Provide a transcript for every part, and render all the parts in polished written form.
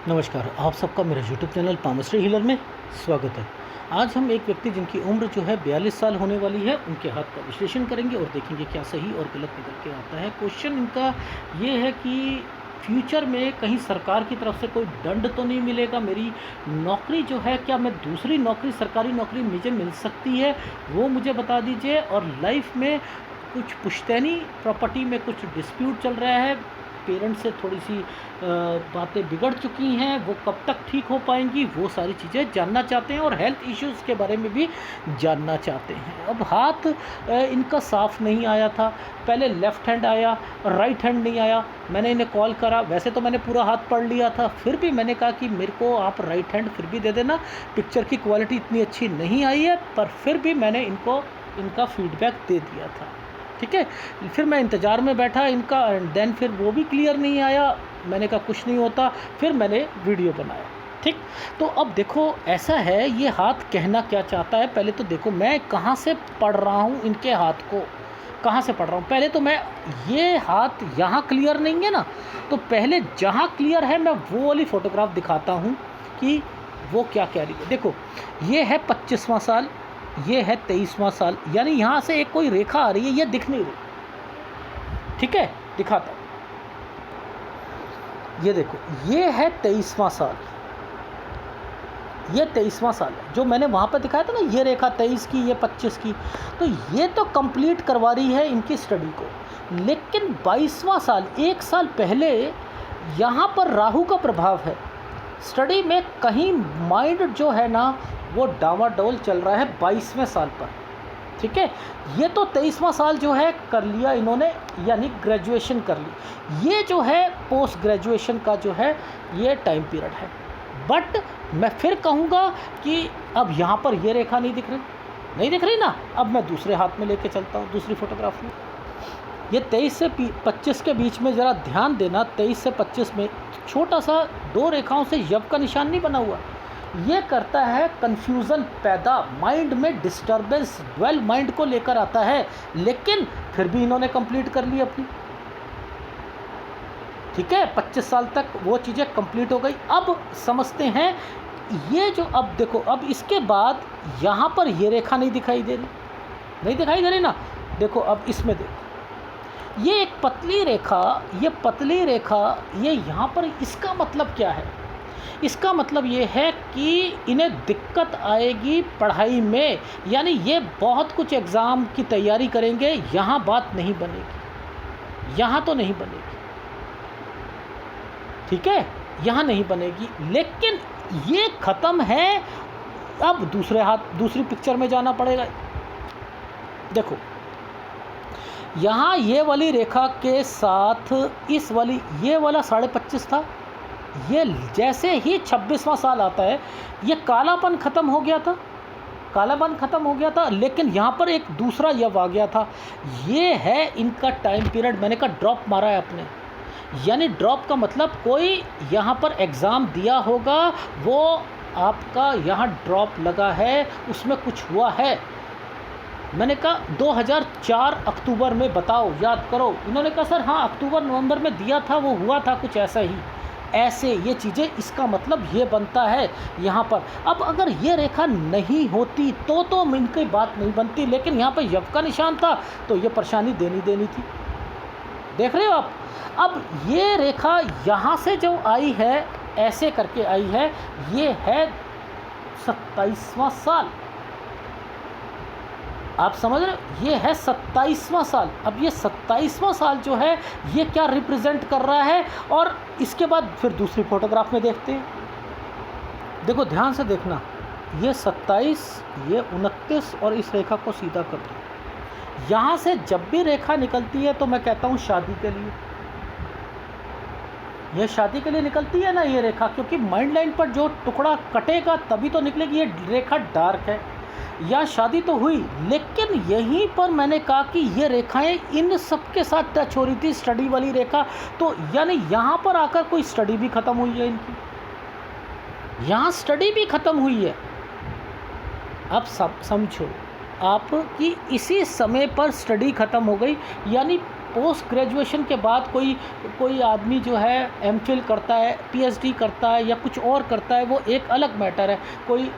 नमस्कार, आप सबका मेरे यूट्यूब चैनल पामश्री हीलर में स्वागत है। आज हम एक व्यक्ति जिनकी उम्र जो है 42 साल होने वाली है, उनके हाथ का विश्लेषण करेंगे और देखेंगे क्या सही और गलत निकल के आता है। क्वेश्चन इनका ये है कि फ्यूचर में कहीं सरकार की तरफ से कोई दंड तो नहीं मिलेगा, मेरी नौकरी जो है क्या मैं दूसरी नौकरी सरकारी नौकरी मुझे मिल सकती है, वो मुझे बता दीजिए। और लाइफ में कुछ पुश्तैनी प्रॉपर्टी में कुछ डिस्प्यूट चल रहा है, पेरेंट्स से थोड़ी सी बातें बिगड़ चुकी हैं, वो कब तक ठीक हो पाएंगी, वो सारी चीज़ें जानना चाहते हैं और हेल्थ इश्यूज़ के बारे में भी जानना चाहते हैं। अब हाथ इनका साफ नहीं आया था, पहले लेफ़्ट हैंड आया, राइट हैंड नहीं आया। मैंने इन्हें कॉल करा, वैसे तो मैंने पूरा हाथ पढ़ लिया था, फिर भी मैंने कहा कि मेरे को आप राइट हैंड फिर भी दे देना। पिक्चर की क्वालिटी इतनी अच्छी नहीं आई है, पर फिर भी मैंने इनको इनका फीडबैक दे दिया था, ठीक है। फिर मैं इंतज़ार में बैठा इनका, एंड देन फिर वो भी क्लियर नहीं आया। मैंने कहा कुछ नहीं होता, फिर मैंने वीडियो बनाया, ठीक। तो अब देखो ऐसा है, ये हाथ कहना क्या चाहता है। पहले तो देखो मैं कहाँ से पढ़ रहा हूँ, इनके हाथ को कहाँ से पढ़ रहा हूँ। पहले तो मैं, ये हाथ यहाँ क्लियर नहीं है ना, तो पहले जहाँ क्लियर है मैं वो वाली फ़ोटोग्राफ दिखाता हूँ कि वो क्या कह रही है। देखो ये है 25वां साल, ये है 23वां साल, यानी यहाँ से एक कोई रेखा आ रही है, ये दिख नहीं रही, ठीक है। दिखाता हूँ, ये देखो ये है 23वां साल, ये 23वां साल है जो मैंने वहाँ पर दिखाया था ना, ये रेखा 23 की, ये 25 की। तो ये तो कंप्लीट करवा रही है इनकी स्टडी को। लेकिन 22वां साल, एक साल पहले, यहाँ पर राहु का प्रभाव है स्टडी में। कहीं माइंड जो है ना वो डावाडोल चल रहा है 22वें साल पर, ठीक है। ये तो 23वां साल जो है कर लिया इन्होंने, यानी ग्रेजुएशन कर ली। ये जो है पोस्ट ग्रेजुएशन का जो है ये टाइम पीरियड है। बट मैं फिर कहूँगा कि अब यहाँ पर ये रेखा नहीं दिख रही, नहीं दिख रही ना। अब मैं दूसरे हाथ में लेके चलता हूँ, दूसरी फोटोग्राफ में। ये 23 से 25 के बीच में ज़रा ध्यान देना, 23 से 25 में छोटा सा 2 रेखाओं से यव का निशान नहीं बना हुआ। ये करता है कन्फ्यूज़न पैदा, माइंड में डिस्टर्बेंस, ड्वेल माइंड को लेकर आता है। लेकिन फिर भी इन्होंने कंप्लीट कर ली अपनी, ठीक है। 25 साल तक वो चीज़ें कंप्लीट हो गई। अब समझते हैं ये जो, अब देखो अब इसके बाद यहाँ पर ये रेखा नहीं दिखाई दे रही, नहीं दिखाई दे रही ना। देखो अब इसमें देखो, ये एक पतली रेखा, ये पतली रेखा, ये यहाँ पर, इसका मतलब क्या है? इसका मतलब ये है कि इन्हें दिक्कत आएगी पढ़ाई में, यानी ये बहुत कुछ एग्ज़ाम की तैयारी करेंगे, यहाँ बात नहीं बनेगी, यहाँ तो नहीं बनेगी, ठीक है, यहाँ नहीं बनेगी। लेकिन ये ख़त्म है। अब दूसरे हाथ, दूसरी पिक्चर में जाना पड़ेगा। देखो यहाँ ये वाली रेखा के साथ इस वाली, ये वाला 25.5 था। ये जैसे ही 26वां साल आता है, ये कालापन ख़त्म हो गया था, कालापन ख़त्म हो गया था। लेकिन यहाँ पर एक दूसरा यव आ गया था। ये है इनका टाइम पीरियड। मैंने कहा ड्रॉप मारा है आपने, यानी ड्रॉप का मतलब कोई यहाँ पर एग्ज़ाम दिया होगा, वो आपका यहाँ ड्रॉप लगा है, उसमें कुछ हुआ है। मैंने कहा 2004 अक्टूबर में बताओ, याद करो। इन्होंने कहा सर हाँ अक्टूबर नवंबर में दिया था, वो हुआ था कुछ ऐसा ही। ऐसे ये चीज़ें, इसका मतलब ये बनता है यहाँ पर। अब अगर ये रेखा नहीं होती तो इनकी बात नहीं बनती, लेकिन यहाँ पर यव का निशान था तो ये परेशानी देनी थी। देख रहे हो आप? अब ये रेखा यहाँ से जो आई है, ऐसे करके आई है, ये है 27वां साल। आप समझ रहे हो? ये है 27वां साल। अब ये 27वां साल जो है ये क्या रिप्रेजेंट कर रहा है, और इसके बाद फिर दूसरी फोटोग्राफ में देखते हैं। देखो ध्यान से देखना, ये 27, ये 29, और इस रेखा को सीधा कर दो। यहाँ से जब भी रेखा निकलती है तो मैं कहता हूँ शादी के लिए, ये शादी के लिए निकलती है ना ये रेखा, क्योंकि माइंड लाइन पर जो टुकड़ा कटेगा तभी तो निकलेगी। ये रेखा डार्क है, या शादी तो हुई, लेकिन यहीं पर मैंने कहा कि ये रेखाएं इन सब के साथ टच हो रही थी, स्टडी वाली रेखा। तो यानी यहाँ पर आकर कोई स्टडी भी ख़त्म हुई है इनकी, यहाँ स्टडी भी ख़त्म हुई है। अब सब समझो आप कि इसी समय पर स्टडी ख़त्म हो गई, यानी पोस्ट ग्रेजुएशन के बाद कोई कोई आदमी जो है एमफिल करता है, पीएचडी करता है या कुछ और करता है, वो एक अलग मैटर है। कोई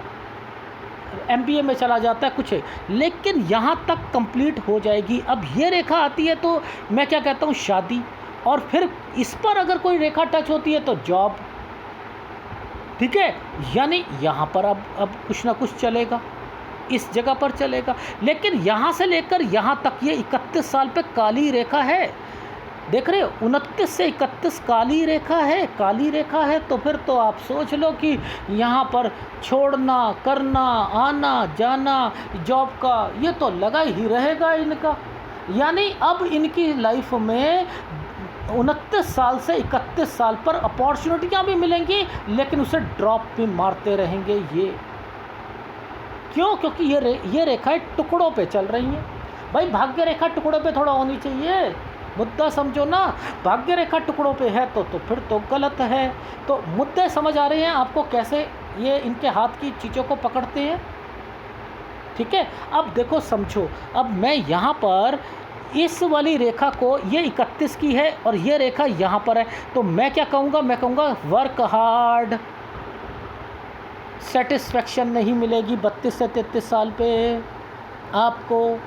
एमबीए में चला जाता है, कुछ है, लेकिन यहाँ तक कंप्लीट हो जाएगी। अब ये रेखा आती है तो मैं क्या कहता हूँ, शादी, और फिर इस पर अगर कोई रेखा टच होती है तो जॉब। ठीक है, यानी यहाँ पर अब कुछ ना कुछ चलेगा, इस जगह पर चलेगा। लेकिन यहाँ से लेकर यहाँ तक ये 31 साल पे काली रेखा है, देख रहे हो, 29 से 31 काली रेखा है। काली रेखा है तो फिर तो आप सोच लो कि यहाँ पर छोड़ना, करना, आना जाना, जॉब का ये तो लगा ही रहेगा इनका। यानी अब इनकी लाइफ में 29 साल से 31 साल पर अपॉर्चुनिटियाँ भी मिलेंगी, लेकिन उसे ड्रॉप भी मारते रहेंगे ये। क्यों? क्योंकि ये रेखाएं टुकड़ों पे चल रही हैं। भाई भाग्य रेखा टुकड़ों पे थोड़ा होनी चाहिए, मुद्दा समझो ना। भाग्य रेखा टुकड़ों पे है तो फिर तो गलत है। तो मुद्दे समझ आ रहे हैं आपको, कैसे ये इनके हाथ की चीज़ों को पकड़ते हैं? ठीक है, अब देखो समझो, अब मैं यहाँ पर इस वाली रेखा को, ये 31 की है और ये रेखा यहाँ पर है, तो मैं क्या कहूँगा, मैं कहूँगा वर्क हार्ड, सेटिस्फेक्शन नहीं मिलेगी 32 से 33 साल पे, आपको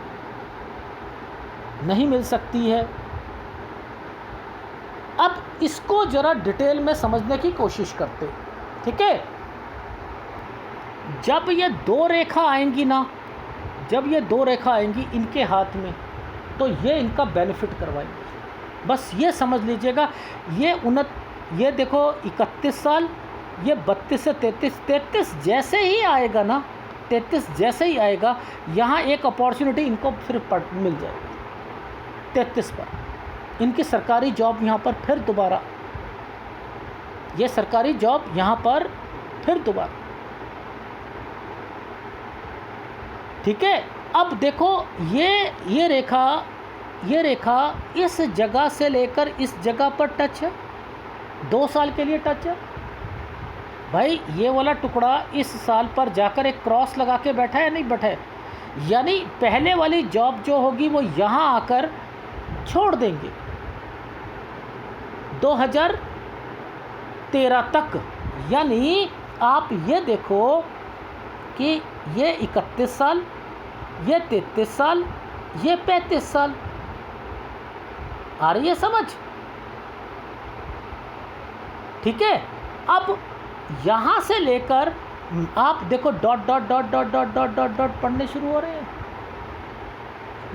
नहीं मिल सकती है। अब इसको ज़रा डिटेल में समझने की कोशिश करते, ठीक है। जब ये दो रेखा आएंगी ना, जब ये दो रेखा आएंगी इनके हाथ में, तो ये इनका बेनिफिट करवाएंगे। बस ये समझ लीजिएगा, ये देखो 31 साल, ये 32 से 33 जैसे ही आएगा ना, 33 जैसे ही आएगा, यहाँ एक अपॉर्चुनिटी इनको फिर मिल जाएगी 33 पर। इनकी सरकारी जॉब यहाँ पर फिर दोबारा, ये सरकारी जॉब यहाँ पर फिर दोबारा, ठीक है। अब देखो ये रेखा इस जगह से लेकर इस जगह पर टच है, 2 साल के लिए टच है। भाई ये वाला टुकड़ा इस साल पर जाकर एक क्रॉस लगा के बैठा है, नहीं बैठा है? यानी पहले वाली जॉब जो होगी वो यहाँ आकर छोड़ देंगे 2013 तक। यानी आप ये देखो कि ये 31 साल, ये 33 साल, ये 35 साल। आ रही है समझ? ठीक है। अब यहाँ से लेकर आप देखो dot dot dot dot dot dot dot dot पढ़ने शुरू हो रहे हैं,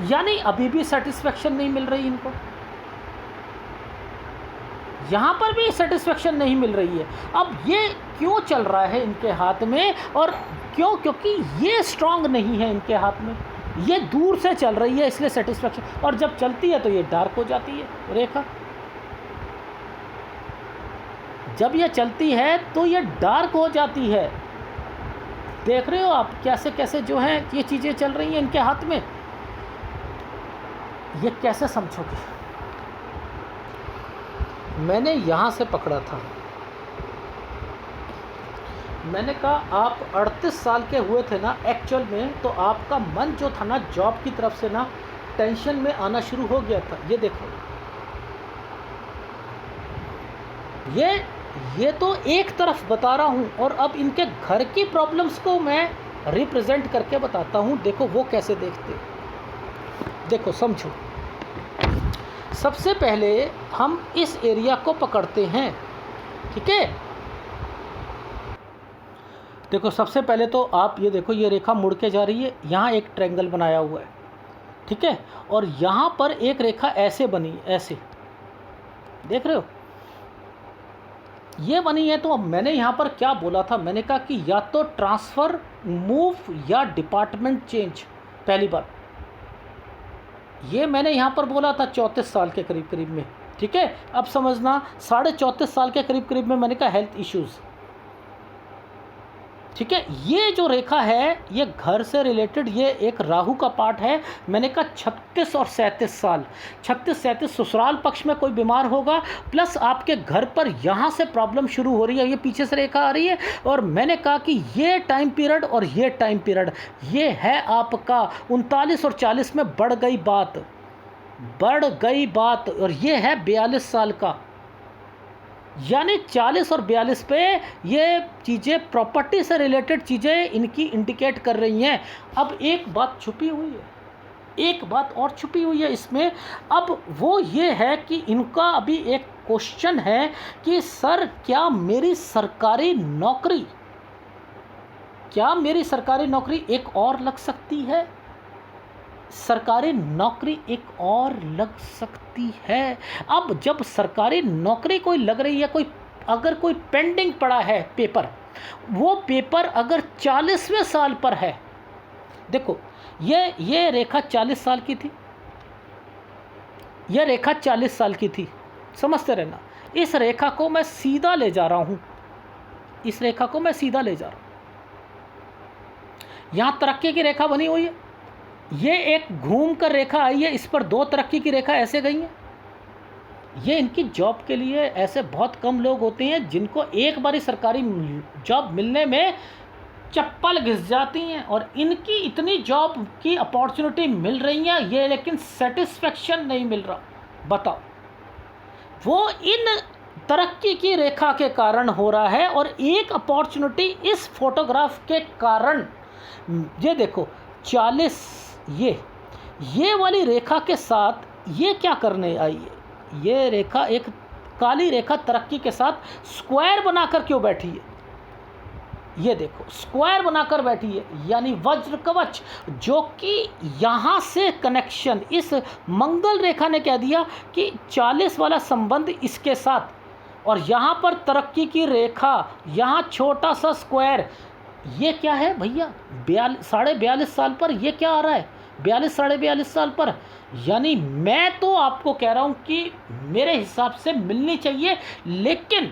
यानी अभी भी सेटिस्फेक्शन नहीं मिल रही इनको, यहाँ पर भी सेटिस्फेक्शन नहीं मिल रही है। अब ये क्यों चल रहा है इनके हाथ में, और क्यों? क्योंकि ये स्ट्रांग नहीं है इनके हाथ में, ये दूर से चल रही है, इसलिए सेटिस्फेक्शन। और जब चलती है तो ये डार्क हो जाती है रेखा, जब ये चलती है तो ये डार्क हो जाती है। देख रहे हो आप कैसे कैसे जो है ये चीज़ें चल रही हैं इनके हाथ में। ये कैसे समझोगे? मैंने यहाँ से पकड़ा था, मैंने कहा आप 38 साल के हुए थे ना एक्चुअल में, तो आपका मन जो था ना जॉब की तरफ से ना टेंशन में आना शुरू हो गया था। ये देखो, ये तो एक तरफ बता रहा हूँ, और अब इनके घर की प्रॉब्लम्स को मैं रिप्रेजेंट करके बताता हूँ। देखो वो कैसे देखते, देखो समझो। सबसे पहले हम इस एरिया को पकड़ते हैं, ठीक है। देखो सबसे पहले तो आप ये देखो, ये रेखा मुड़ के जा रही है, यहाँ एक ट्रायंगल बनाया हुआ है, ठीक है। और यहाँ पर एक रेखा ऐसे बनी, ऐसे देख रहे हो, ये बनी है। तो अब मैंने यहाँ पर क्या बोला था, मैंने कहा कि या तो ट्रांसफ़र, मूव या डिपार्टमेंट चेंज। पहली बार ये मैंने यहाँ पर बोला था 34 साल के करीब करीब में, ठीक है। अब समझना 34.5 साल के करीब करीब में मैंने कहा हेल्थ इश्यूज़, ठीक है। ये जो रेखा है ये घर से रिलेटेड, ये एक राहु का पार्ट है। मैंने कहा 36 और 37 साल, 36-37 ससुराल पक्ष में कोई बीमार होगा, प्लस आपके घर पर यहाँ से प्रॉब्लम शुरू हो रही है, ये पीछे से रेखा आ रही है। और मैंने कहा कि ये टाइम पीरियड और ये टाइम पीरियड, ये है आपका 39 और 40 में बढ़ गई बात, बढ़ गई बात, और ये है 42 साल का, यानी 40 और 42 पे ये चीज़ें प्रॉपर्टी से रिलेटेड चीज़ें इनकी इंडिकेट कर रही हैं। अब एक बात छुपी हुई है, एक बात और छुपी हुई है इसमें। अब वो ये है कि इनका अभी एक क्वेश्चन है कि सर क्या मेरी सरकारी नौकरी एक और लग सकती है? सरकारी नौकरी एक और लग सकती है। अब जब सरकारी नौकरी कोई लग रही है, अगर कोई पेंडिंग पड़ा है पेपर, वो पेपर अगर 40वें साल पर है, देखो ये रेखा 40 साल की थी, ये रेखा 40 साल की थी, समझते रहना। इस रेखा को मैं सीधा ले जा रहा हूँ, इस रेखा को मैं सीधा ले जा रहा हूँ। यहाँ तरक्की की रेखा बनी हुई है, ये एक घूम कर रेखा आई है, इस पर 2 तरक्की की रेखा ऐसे गई हैं। ये इनकी जॉब के लिए ऐसे बहुत कम लोग होते हैं जिनको एक बारी सरकारी जॉब मिलने में चप्पल घिस जाती हैं, और इनकी इतनी जॉब की अपॉर्चुनिटी मिल रही है ये, लेकिन सेटिस्फेक्शन नहीं मिल रहा। बताओ, वो इन तरक्की की रेखा के कारण हो रहा है, और एक अपॉर्चुनिटी इस फोटोग्राफ के कारण, ये देखो 40, ये वाली रेखा के साथ ये क्या करने आई है? ये रेखा एक काली रेखा तरक्की के साथ स्क्वायर बनाकर क्यों बैठी है? ये देखो स्क्वायर बनाकर बैठी है, यानी वज्र कवच, जो कि यहाँ से कनेक्शन इस मंगल रेखा ने कह दिया कि 40 वाला संबंध इसके साथ, और यहाँ पर तरक्की की रेखा, यहाँ छोटा सा स्क्वायर, ये क्या है भैया? 42.5 साल पर ये क्या आ रहा है? 42-42.5 साल पर, यानी मैं तो आपको कह रहा हूँ कि मेरे हिसाब से मिलनी चाहिए। लेकिन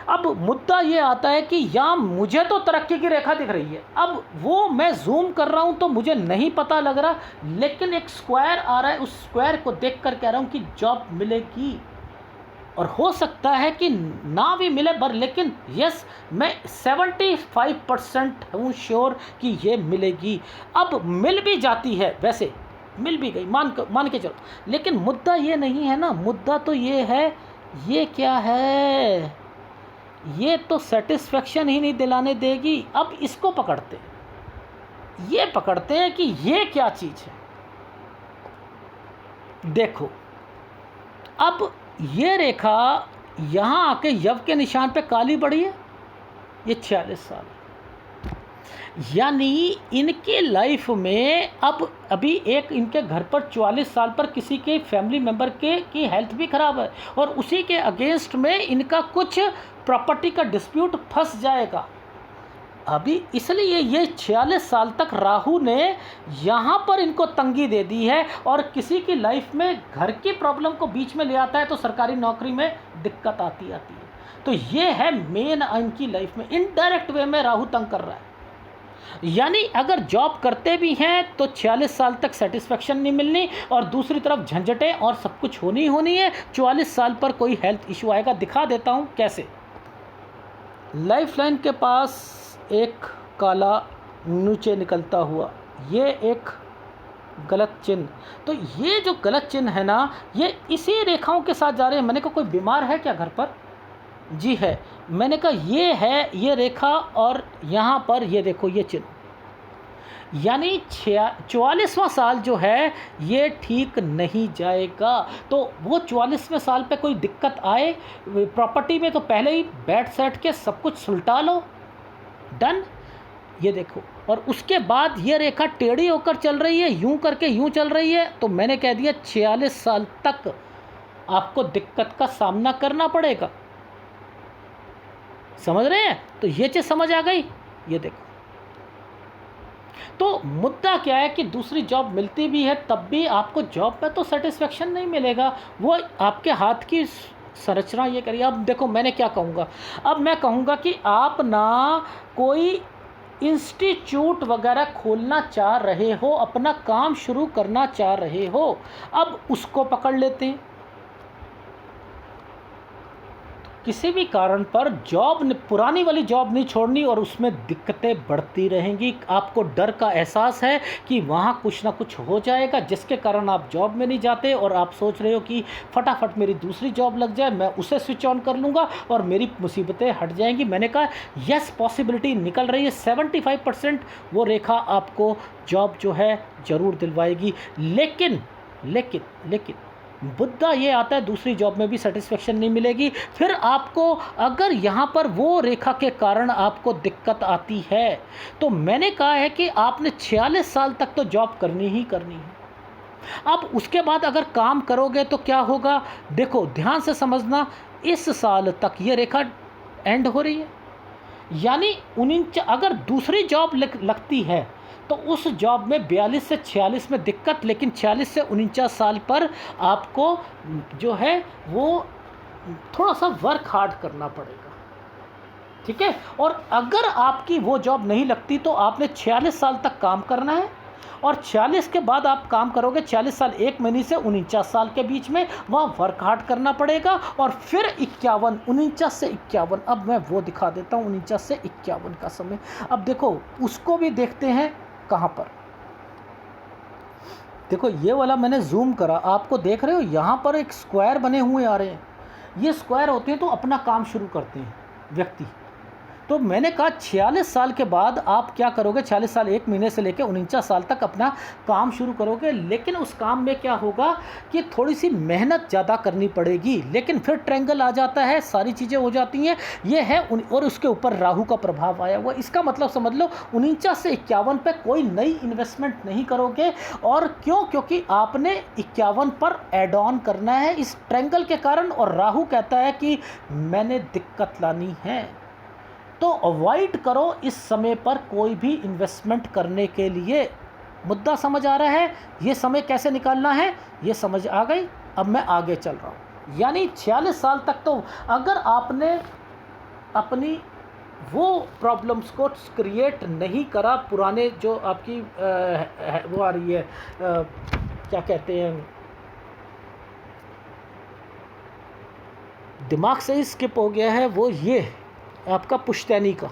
अब मुद्दा ये आता है कि यहाँ मुझे तो तरक्की की रेखा दिख रही है, अब वो मैं जूम कर रहा हूँ तो मुझे नहीं पता लग रहा, लेकिन एक स्क्वायर आ रहा है, उस स्क्वायर को देख कर कह रहा हूँ कि जॉब मिलेगी। और हो सकता है कि ना भी मिले, पर लेकिन यस, मैं 75% हूँ श्योर कि ये मिलेगी। अब मिल भी जाती है, वैसे मिल भी गई, मान के चलो, लेकिन मुद्दा ये नहीं है ना। मुद्दा तो ये है, ये क्या है? ये तो सेटिस्फेक्शन ही नहीं दिलाने देगी। अब इसको पकड़ते हैं, ये पकड़ते हैं कि ये क्या चीज़ है। देखो, अब ये रेखा यहाँ आके यव के निशान पे काली पड़ी है, ये 46 साल, यानी इनके लाइफ में अब अभी एक इनके घर पर 44 साल पर किसी के फैमिली मेम्बर की हेल्थ भी ख़राब है, और उसी के अगेंस्ट में इनका कुछ प्रॉपर्टी का डिस्प्यूट फंस जाएगा अभी। इसलिए ये 46 साल तक राहु ने यहाँ पर इनको तंगी दे दी है, और किसी की लाइफ में घर की प्रॉब्लम को बीच में ले आता है तो सरकारी नौकरी में दिक्कत आती है। तो ये है मेन इनकी लाइफ में, इनडायरेक्ट वे में राहु तंग कर रहा है। यानी अगर जॉब करते भी हैं तो 46 साल तक सेटिस्फेक्शन नहीं मिलनी, और दूसरी तरफ झंझटें और सब कुछ होनी है। 44 साल पर कोई हेल्थ इशू आएगा। दिखा देता हूँ कैसे। लाइफ लाइन के पास एक काला नीचे निकलता हुआ, ये एक गलत चिन्ह। तो ये जो गलत चिन्ह है ना, ये इसी रेखाओं के साथ जा रहे हैं। मैंने कहा कोई बीमार है क्या घर पर? जी है। मैंने कहा ये है, ये रेखा, और यहाँ पर ये देखो ये चिन्ह, यानी 44वां साल जो है ये ठीक नहीं जाएगा। तो वो 44वें साल पे कोई दिक्कत आए प्रॉपर्टी में, तो पहले ही बैठ सेट के सब कुछ सुलटा लो, डन। ये देखो, और उसके बाद ये रेखा टेढ़ी होकर चल रही है, यूं करके यूं चल रही है। तो मैंने कह दिया 46 साल तक आपको दिक्कत का सामना करना पड़ेगा। समझ रहे हैं? तो ये चीज़ समझ आ गई। ये देखो, तो मुद्दा क्या है कि दूसरी जॉब मिलती भी है तब भी आपको जॉब पे तो सेटिस्फेक्शन नहीं मिलेगा। वो आपके हाथ की संरचना ये करिए। अब देखो मैंने क्या कहूँगा, अब मैं कहूँगा कि आप ना कोई इंस्टीट्यूट वगैरह खोलना चाह रहे हो, अपना काम शुरू करना चाह रहे हो, अब उसको पकड़ लेते हैं। किसी भी कारण पर पुरानी वाली जॉब नहीं छोड़नी और उसमें दिक्कतें बढ़ती रहेंगी। आपको डर का एहसास है कि वहाँ कुछ ना कुछ हो जाएगा जिसके कारण आप जॉब में नहीं जाते और आप सोच रहे हो कि फटाफट मेरी दूसरी जॉब लग जाए, मैं उसे स्विच ऑन कर लूँगा और मेरी मुसीबतें हट जाएंगी। मैंने कहा यस, पॉसिबिलिटी निकल रही है 75% वो रेखा आपको जॉब जो है ज़रूर दिलवाएगी। लेकिन लेकिन लेकिन मुद्दा ये आता है दूसरी जॉब में भी सेटिस्फेक्शन नहीं मिलेगी। फिर आपको अगर यहाँ पर वो रेखा के कारण आपको दिक्कत आती है तो मैंने कहा है कि आपने 46 साल तक तो जॉब करनी ही करनी है। अब उसके बाद अगर काम करोगे तो क्या होगा, देखो ध्यान से समझना, इस साल तक ये रेखा एंड हो रही है, यानी 49 अगर दूसरी जॉब लगती है तो उस जॉब में 42 से 46 में दिक्कत, लेकिन 46 से 49 साल पर आपको जो है वो थोड़ा सा वर्क हार्ड करना पड़ेगा, ठीक है। और अगर आपकी वो जॉब नहीं लगती तो आपने 46 साल तक काम करना है और 46 के बाद आप काम करोगे 40 साल 1 महीने से 49 साल के बीच में, वहाँ वर्क हार्ड करना पड़ेगा। और फिर 51, 49 से 51, अब मैं वो दिखा देता हूँ 49 से 51 का समय। अब देखो उसको भी देखते हैं कहाँ पर, देखो ये वाला मैंने जूम करा, आपको देख रहे हो यहाँ पर एक स्क्वायर बने हुए आ रहे हैं। ये स्क्वायर होते हैं तो अपना काम शुरू करते हैं व्यक्ति। तो मैंने कहा 46 साल के बाद आप क्या करोगे, 46 साल 1 महीने से लेकर 49 साल तक अपना काम शुरू करोगे। लेकिन उस काम में क्या होगा कि थोड़ी सी मेहनत ज़्यादा करनी पड़ेगी, लेकिन फिर ट्रायंगल आ जाता है, सारी चीज़ें हो जाती हैं। ये है और उसके ऊपर राहु का प्रभाव आया हुआ। इसका मतलब समझ लो 49 से 51 पे कोई नई इन्वेस्टमेंट नहीं करोगे। और क्यों, क्योंकि आपने 51 पर एड ऑन करना है इस ट्रायंगल के कारण, और राहु कहता है कि मैंने दिक्कत लानी है। तो अवॉइड करो इस समय पर कोई भी इन्वेस्टमेंट करने के लिए। मुद्दा समझ आ रहा है, ये समय कैसे निकालना है ये समझ आ गई। अब मैं आगे चल रहा हूँ, यानी 46 साल तक तो अगर आपने अपनी वो प्रॉब्लम्स को क्रिएट नहीं करा, पुराने जो आपकी वो आ रही है क्या कहते हैं, दिमाग से ही स्किप हो गया है, वो ये आपका पुश्तैनी का,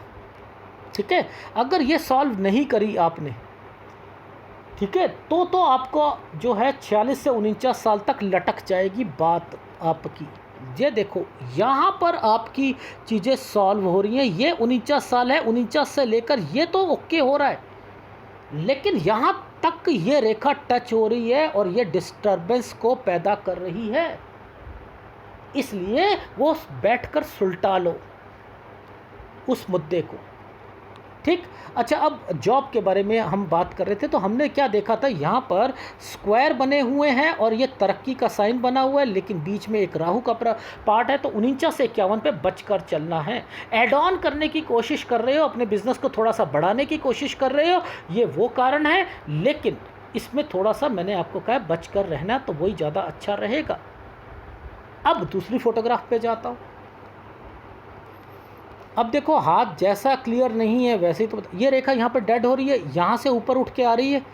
ठीक है। अगर ये सॉल्व नहीं करी आपने, ठीक है, तो आपको जो है 46 से 49 साल तक लटक जाएगी बात आपकी। ये देखो यहाँ पर आपकी चीज़ें सॉल्व हो रही हैं। ये 49 साल है, 49 से लेकर ये तो ओके हो रहा है, लेकिन यहाँ तक ये रेखा टच हो रही है और ये डिस्टर्बेंस को पैदा कर रही है। इसलिए वो बैठकर सुलटा लो उस मुद्दे को, ठीक। अच्छा, अब जॉब के बारे में हम बात कर रहे थे तो हमने क्या देखा था, यहाँ पर स्क्वायर बने हुए हैं और ये तरक्की का साइन बना हुआ है, लेकिन बीच में एक राहु का पार्ट है। तो 49 से 51 पे बचकर चलना है। एड ऑन करने की कोशिश कर रहे हो, अपने बिजनेस को थोड़ा सा बढ़ाने की कोशिश कर रहे हो, ये वो कारण है। लेकिन इसमें थोड़ा सा मैंने आपको कहा बचकर रहना, तो वही ज़्यादा अच्छा रहेगा। अब दूसरी फोटोग्राफ पे जाता हूँ। अब देखो हाथ जैसा क्लियर नहीं है वैसे ही तो ये रेखा यहाँ पर डेड हो रही है, यहाँ से ऊपर उठ के आ रही है।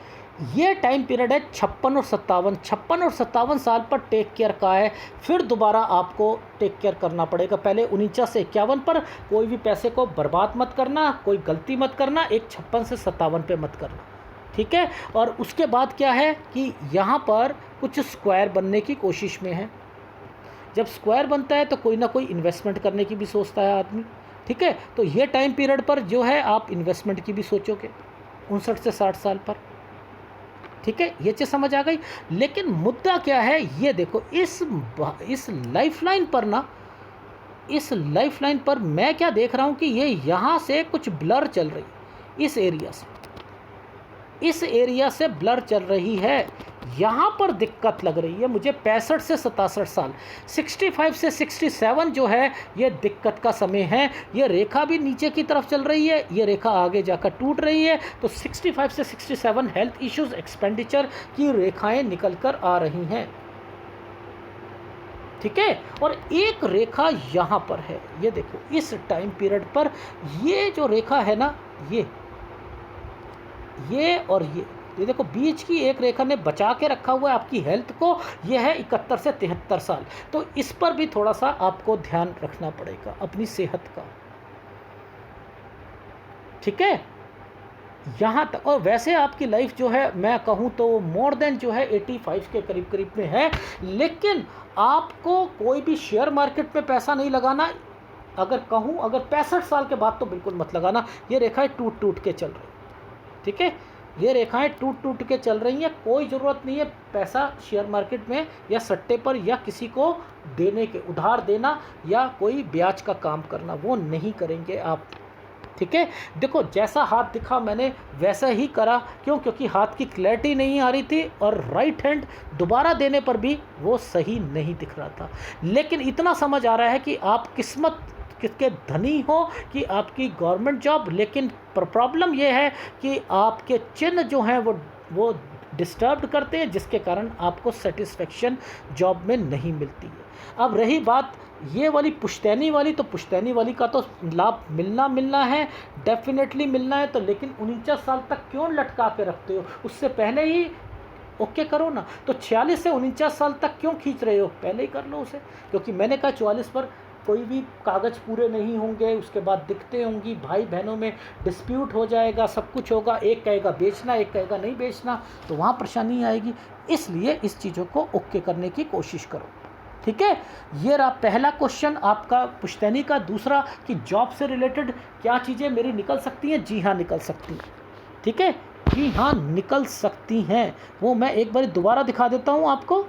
ये टाइम पीरियड है 56 और 57, 56 और 57 साल पर टेक केयर का है। फिर दोबारा आपको टेक केयर करना पड़ेगा। पहले 49 से 51 पर कोई भी पैसे को बर्बाद मत करना, कोई गलती मत करना, एक 56 से 57 पे मत करना, ठीक है। और उसके बाद क्या है कि यहाँ पर कुछ स्क्वायर बनने की कोशिश में है। जब स्क्वायर बनता है तो कोई ना कोई इन्वेस्टमेंट करने की भी सोचता है आदमी, ठीक है। तो ये टाइम पीरियड पर जो है आप इन्वेस्टमेंट की भी सोचोगे 59 से 60 साल पर, ठीक है। ये चीज़ समझ आ गई। लेकिन मुद्दा क्या है, ये देखो इस लाइफलाइन पर ना, इस लाइफलाइन पर मैं क्या देख रहा हूँ कि ये यहाँ से कुछ ब्लर चल रही, इस एरिया से ब्लर चल रही है। यहाँ पर दिक्कत लग रही है मुझे 65 से 67 साल, 65 से 67 जो है ये दिक्कत का समय है। ये रेखा भी नीचे की तरफ चल रही है, ये रेखा आगे जाकर टूट रही है। तो 65 से 67 हेल्थ इश्यूज, एक्सपेंडिचर की रेखाएं निकल कर आ रही हैं, ठीक है। और एक रेखा यहाँ पर है, ये देखो इस टाइम पीरियड पर ये जो रेखा है ना, ये और ये ये देखो बीच की एक रेखा ने बचा के रखा हुआ है आपकी हेल्थ को, ये है 71 से 73 साल। तो इस पर भी थोड़ा सा आपको ध्यान रखना पड़ेगा अपनी सेहत का, ठीक है। यहाँ तक, और वैसे आपकी लाइफ जो है मैं कहूँ तो मोर देन जो है 85 के करीब करीब में है, लेकिन आपको कोई भी शेयर मार्केट में पैसा नहीं लगाना। अगर कहूँ, अगर 65 साल के बाद तो बिल्कुल मत लगाना। ये रेखाएं टूट टूट के चल रही, ठीक है, ये रेखाएं टूट टूट के चल रही हैं। कोई ज़रूरत नहीं है पैसा शेयर मार्केट में या सट्टे पर या किसी को देने के, उधार देना या कोई ब्याज का काम करना, वो नहीं करेंगे आप, ठीक है। देखो जैसा हाथ दिखा मैंने वैसा ही करा, क्यों? क्योंकि हाथ की क्लैरिटी नहीं आ रही थी और राइट हैंड दोबारा देने पर भी वो सही नहीं दिख रहा था। लेकिन इतना समझ आ रहा है कि आप किस्मत किसके धनी हो कि आपकी गवर्नमेंट जॉब, लेकिन प्रॉब्लम ये है कि आपके चिन्ह जो हैं वो डिस्टर्ब करते हैं, जिसके कारण आपको सेटिस्फेक्शन जॉब में नहीं मिलती है। अब रही बात ये वाली पुश्तैनी वाली, तो पुश्तैनी वाली का तो लाभ मिलना है, डेफिनेटली मिलना है। तो लेकिन 49 साल तक क्यों लटका के रखते हो? उससे पहले ही ओके करो ना। तो 46 से 49 साल तक क्यों खींच रहे हो? पहले ही कर लो उसे, क्योंकि मैंने कहा 44 पर कोई भी कागज़ पूरे नहीं होंगे, उसके बाद दिक्कतें होंगी, भाई बहनों में डिस्प्यूट हो जाएगा, सब कुछ होगा, एक कहेगा बेचना, एक कहेगा नहीं बेचना, तो वहाँ परेशानी आएगी। इसलिए इस चीज़ों को ओके करने की कोशिश करो, ठीक है। ये रहा पहला क्वेश्चन आपका पुश्तैनी का। दूसरा कि जॉब से रिलेटेड क्या चीज़ें मेरी निकल सकती हैं? जी हाँ, निकल सकती हैं, ठीक है, जी हाँ निकल सकती हैं। वो मैं एक बार दोबारा दिखा देता हूँ आपको।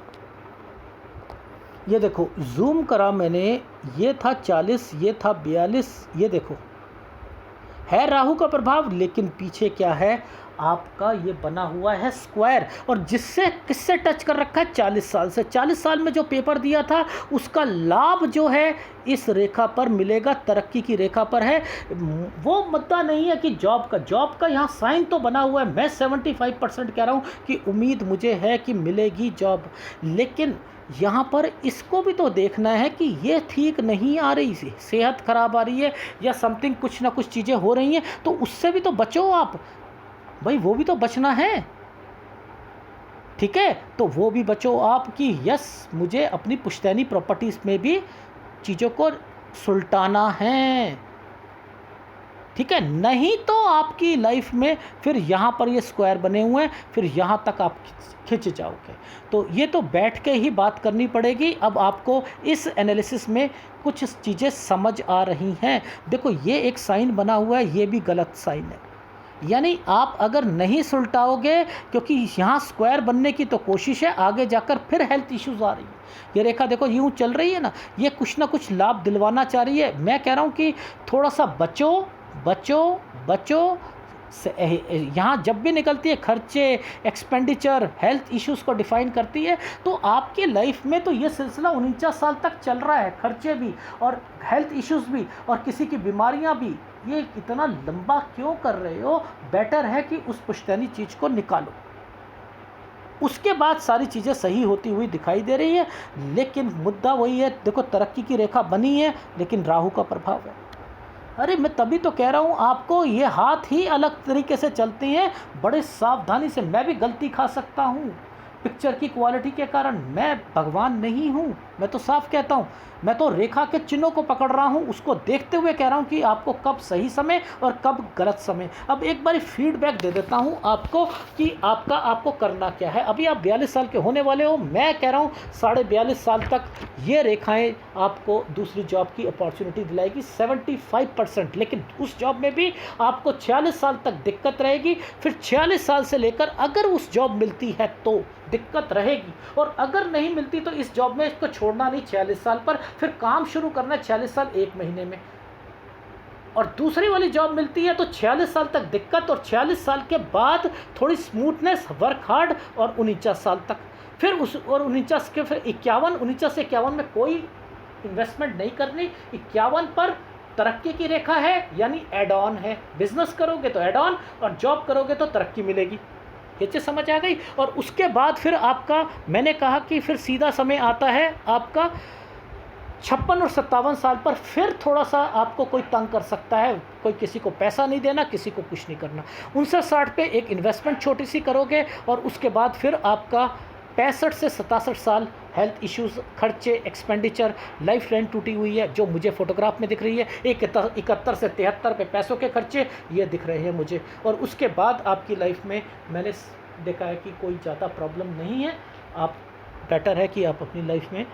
ये देखो जूम करा मैंने, ये था 40, ये था 42, ये देखो है राहु का प्रभाव, लेकिन पीछे क्या है आपका, ये बना हुआ है स्क्वायर, और जिससे किससे टच कर रखा है? 40 साल से। 40 साल में जो पेपर दिया था उसका लाभ जो है इस रेखा पर मिलेगा, तरक्की की रेखा पर है। वो मुद्दा नहीं है कि जॉब का यहाँ साइन तो बना हुआ है। मैं 75% कह रहा हूँ कि उम्मीद मुझे है कि मिलेगी जॉब, लेकिन यहाँ पर इसको भी तो देखना है कि ये ठीक नहीं आ रही, सेहत खराब आ रही है या समथिंग, कुछ ना कुछ चीज़ें हो रही हैं, तो उससे भी तो बचो आप भाई, वो भी तो बचना है, ठीक है। तो वो भी बचो आप कि यस मुझे अपनी पुश्तैनी प्रॉपर्टीज़ में भी चीज़ों को सुलटाना है, ठीक है। नहीं तो आपकी लाइफ में फिर यहाँ पर ये स्क्वायर बने हुए हैं, फिर यहाँ तक आप खिंच जाओगे। तो ये तो बैठ के ही बात करनी पड़ेगी। अब आपको इस एनालिसिस में कुछ चीज़ें समझ आ रही हैं। देखो ये एक साइन बना हुआ है, ये भी गलत साइन है, यानी आप अगर नहीं सुलटाओगे, क्योंकि यहाँ स्क्वायर बनने की तो कोशिश है, आगे जाकर फिर हेल्थ इश्यूज़ आ रही है। ये रेखा देखो यूँ चल रही है ना, ये कुछ ना कुछ लाभ दिलवाना चाह रही है। मैं कह रहा हूँ कि थोड़ा सा बचो बचो बचो। यहाँ जब भी निकलती है खर्चे, एक्सपेंडिचर, हेल्थ इश्यूज़ को डिफ़ाइन करती है, तो आपकी लाइफ में तो ये सिलसिला 49 साल तक चल रहा है, खर्चे भी और हेल्थ इश्यूज़ भी और किसी की बीमारियाँ भी। ये इतना लंबा क्यों कर रहे हो? बेटर है कि उस पुश्तैनी चीज़ को निकालो, उसके बाद सारी चीज़ें सही होती हुई दिखाई दे रही है। लेकिन मुद्दा वही है, देखो तरक्की की रेखा बनी है लेकिन राहु का प्रभाव है। अरे मैं तभी तो कह रहा हूँ आपको, ये हाथ ही अलग तरीके से चलते हैं, बड़े सावधानी से। मैं भी गलती खा सकता हूँ पिक्चर की क्वालिटी के कारण, मैं भगवान नहीं हूँ, मैं तो साफ कहता हूँ। मैं तो रेखा के चिन्हों को पकड़ रहा हूँ, उसको देखते हुए कह रहा हूँ कि आपको कब सही समय और कब गलत समय। अब एक बार फीडबैक दे देता हूँ आपको कि आपको करना क्या है। अभी आप 42 साल के होने वाले हो, मैं कह रहा हूँ 42.5 साल तक ये रेखाएं आपको दूसरी जॉब की अपॉर्चुनिटी दिलाएगी 75%। लेकिन उस जॉब में भी आपको 46 साल तक दिक्कत रहेगी, फिर 46 साल से लेकर अगर उस जॉब मिलती है तो दिक्कत रहेगी, और अगर नहीं मिलती तो इस जॉब में इसको छोड़ना नहीं 46 साल पर, फिर काम शुरू करना 46 साल 1 महीने में। और दूसरी वाली जॉब मिलती है तो 46 साल तक दिक्कत, और 46 साल के बाद थोड़ी स्मूथनेस, वर्क हार्ड, और 49 साल तक फिर उस, और 49 के फिर 51, 49 से 51 में कोई इन्वेस्टमेंट नहीं करनी। 51 पर तरक्की की रेखा है, यानी एड ऑन है। बिजनेस करोगे तो एड ऑन, और जॉब करोगे तो तरक्की मिलेगी। ये चीज़ समझ आ गई। और उसके बाद फिर आपका, मैंने कहा कि फिर सीधा समय आता है आपका 56 और 57 साल पर फिर थोड़ा-सा आपको कोई तंग कर सकता है, कोई किसी को पैसा नहीं देना, किसी को कुछ नहीं करना। 59-60 पे एक इन्वेस्टमेंट छोटी-सी करोगे और उसके बाद फिर आपका 65 से 67 साल हेल्थ इश्यूज़, खर्चे, एक्सपेंडिचर, लाइफ लाइन टूटी हुई है जो मुझे फ़ोटोग्राफ में दिख रही है। 71 से 73 पे पैसों के खर्चे ये दिख रहे हैं मुझे, और उसके बाद आपकी लाइफ में मैंने देखा है कि कोई ज़्यादा प्रॉब्लम नहीं है। आप बेटर है कि आप अपनी लाइफ में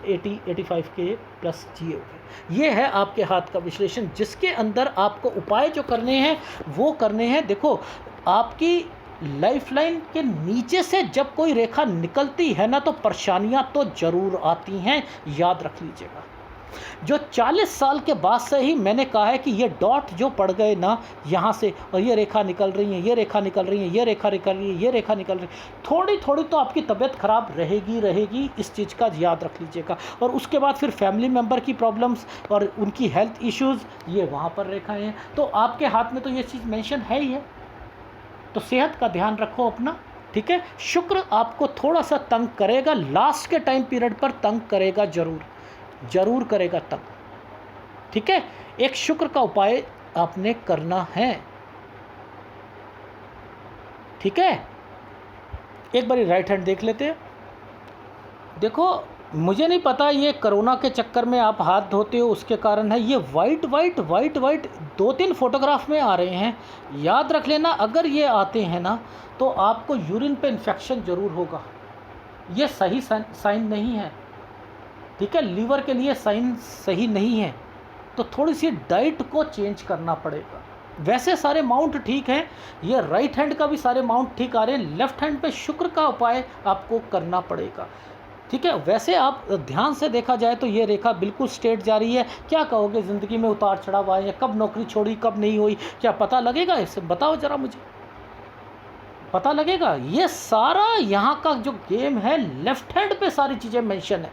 80-85 के प्लस जिए हुए। ये है आपके हाथ का विश्लेषण, जिसके अंदर आपको उपाय जो करने हैं वो करने हैं। देखो, आपकी लाइफलाइन के नीचे से जब कोई रेखा निकलती है ना, तो परेशानियां तो ज़रूर आती हैं, याद रख लीजिएगा। जो 40 साल के बाद से ही मैंने कहा है कि ये डॉट जो पड़ गए ना यहाँ से, और ये रेखा निकल रही है, ये रेखा निकल रही है, ये रेखा निकल रही है, ये रेखा निकल रही है, थोड़ी थोड़ी तो आपकी तबीयत खराब रहेगी, इस चीज़ का याद रख लीजिएगा। और उसके बाद फिर फैमिली मेम्बर की प्रॉब्लम्स और उनकी हेल्थ इश्यूज़, ये वहाँ पर रेखाएँ हैं। तो आपके हाथ में तो ये चीज़ मेंशन है ही है, तो सेहत का ध्यान रखो अपना, ठीक है। शुक्र आपको थोड़ा सा तंग करेगा, लास्ट के टाइम पीरियड पर तंग करेगा, ज़रूर करेगा तंग, ठीक है। एक शुक्र का उपाय आपने करना है, ठीक है। एक बारी राइट हैंड देख लेते हैं। देखो, मुझे नहीं पता ये कोरोना के चक्कर में आप हाथ धोते हो उसके कारण है, ये वाइट 2-3 फोटोग्राफ में आ रहे हैं। याद रख लेना, अगर ये आते हैं ना तो आपको यूरिन पे इन्फेक्शन ज़रूर होगा, ये सही साइन नहीं है, ठीक है। लीवर के लिए साइन सही नहीं है, तो थोड़ी सी डाइट को चेंज करना पड़ेगा। वैसे सारे माउंट ठीक हैं, ये राइट हैंड का भी सारे माउंट ठीक आ रहे हैं, लेफ्ट हैंड पे शुक्र का उपाय आपको करना पड़ेगा, ठीक है। वैसे आप ध्यान से देखा जाए तो ये रेखा बिल्कुल स्ट्रेट जा रही है। क्या कहोगे, ज़िंदगी में उतार चढ़ाव आए हैं, कब नौकरी छोड़ी, कब नहीं हुई, क्या पता लगेगा इससे? बताओ ज़रा मुझे, पता लगेगा? ये सारा यहाँ का जो गेम है, लेफ्ट हैंड पे सारी चीज़ें मेंशन है,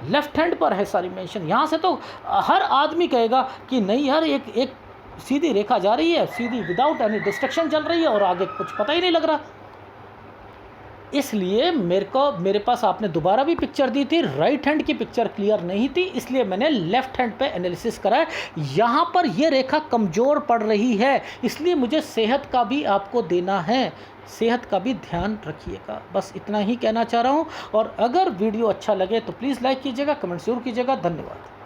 लेफ्ट हैंड पर है सारी मेंशन। यहाँ से तो हर आदमी कहेगा कि नहीं यार, एक सीधी रेखा जा रही है, सीधी, विदाउट एनी डिस्ट्रक्शन चल रही है, और आगे कुछ पता ही नहीं लग रहा। इसलिए मेरे पास आपने दोबारा भी पिक्चर दी थी, राइट हैंड की पिक्चर क्लियर नहीं थी, इसलिए मैंने लेफ्ट हैंड पे एनालिसिस करा है। यहाँ पर ये रेखा कमज़ोर पड़ रही है, इसलिए मुझे सेहत का भी आपको देना है, सेहत का भी ध्यान रखिएगा। बस इतना ही कहना चाह रहा हूँ। और अगर वीडियो अच्छा लगे तो प्लीज़ लाइक कीजिएगा, कमेंट ज़रूर कीजिएगा। धन्यवाद।